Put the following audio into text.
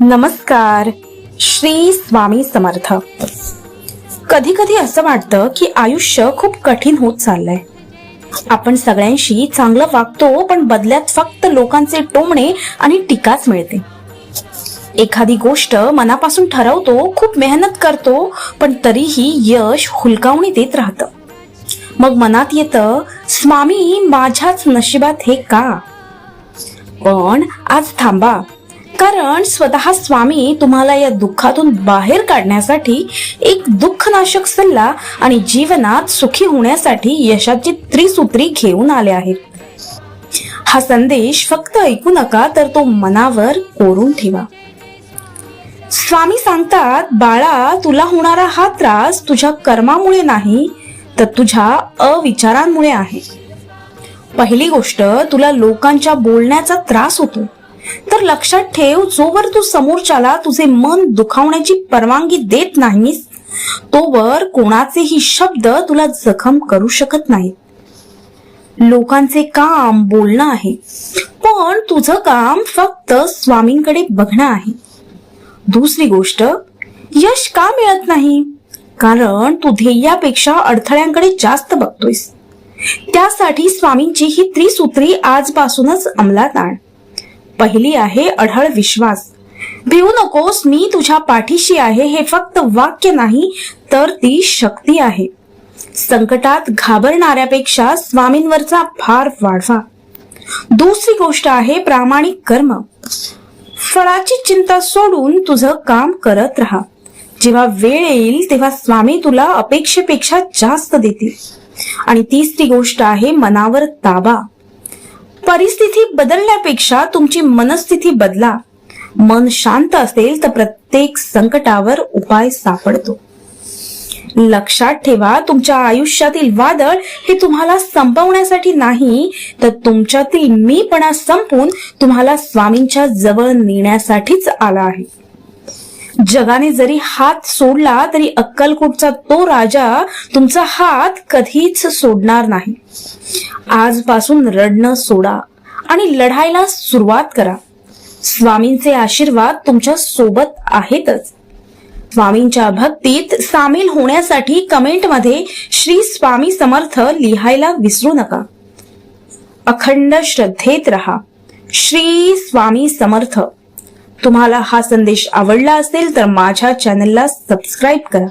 नमस्कार. श्री स्वामी समर्थ. कधी कधी असं वाटतं की आयुष्य खूप कठीण होत चाललंय. आपण सगळ्यांशी चांगलं वागतो, पण बदल्यात फक्त लोकांचे टोमणे आणि टीकाच मिळते. एखादी गोष्ट मनापासून ठरवतो, खूप मेहनत करतो, पण तरीही यश हुलकावणी देत राहतं. मग मनात येतं, स्वामी माझ्याच नशिबात हे का? पण आज थांबा, कारण स्वतः स्वामी तुम्हाला या दुःखातून बाहेर काढण्यासाठी एक दुःखनाशक सल्ला आणि जीवनात सुखी होण्यासाठी यशाची त्रिसूत्री घेऊन आले आहेत. हा संदेश फक्त ऐकू नका, तर तो मनावर कोरून ठेवा. स्वामी सांगतात, बाळा, तुला होणारा हा त्रास तुझ्या कर्मामुळे नाही, तर तुझ्या अविचारांमुळे आहे. पहिली गोष्ट, तुला लोकांच्या बोलण्याचा त्रास होतो, तर लक्षात ठेव, जोवर तू समोरच्याला तुझे मन दुखावण्याची परवानगी देत नाहीस, तोवर कोणाचेही शब्द तुला जखम करू शकत नाहीत. लोकांचे काम बोलणं आहे, पण तुझं काम फक्त स्वामींकडे बघणं आहे. दुसरी गोष्ट, यश का मिळत नाही? कारण तू ध्येयापेक्षा अडथळ्यांकडे जास्त बघतोयस. त्यासाठी स्वामींची ही त्रिसूत्री आजपासूनच अंमलात आण. पहिली आहे अढळ विश्वास. भिवू नकोस, मी तुझ्या पाठीशी आहे हे फक्त वाक्य नाही, तर ती शक्ती आहे. संकटात घाबरणाऱ्यापेक्षा स्वामींवरचा भार वाढवा. दुसरी गोष्ट आहे प्रामाणिक कर्म. फळाची चिंता सोडून तुझं काम करत राहा. जेव्हा वेळ येईल तेव्हा स्वामी तुला अपेक्षेपेक्षा जास्त देतील. आणि तिसरी गोष्ट आहे मनावर ताबा. परिस्थिती बदलण्यापेक्षा तुमची मनस्थिती बदला. मन शांत असेल तर प्रत्येक संकटावर उपाय सापडतो. लक्षात ठेवा, तुमच्या आयुष्यातील वादळ हे तुम्हाला संपवण्यासाठी नाही, तर तुमच्यातील मीपणा संपून तुम्हाला स्वामींच्या जवळ नेण्यासाठीच आला आहे. जगाने जरी हात सोडला, तरी अक्कलकोटचा तो राजा तुमचा हात कधीच सोडणार नाही. आजपासून रडणं सोडा आणि लढायला सुरुवात करा. स्वामींचे आशीर्वाद तुमच्या सोबत आहेतच. स्वामींच्या भक्तीत सामील होण्यासाठी कमेंटमध्ये श्री स्वामी समर्थ लिहायला विसरू नका. अखंड श्रद्धेत रहा. श्री स्वामी समर्थ. तुम्हाला हा संदेश आवडला असेल तर माझ्या चॅनलला सबस्क्राईब करा.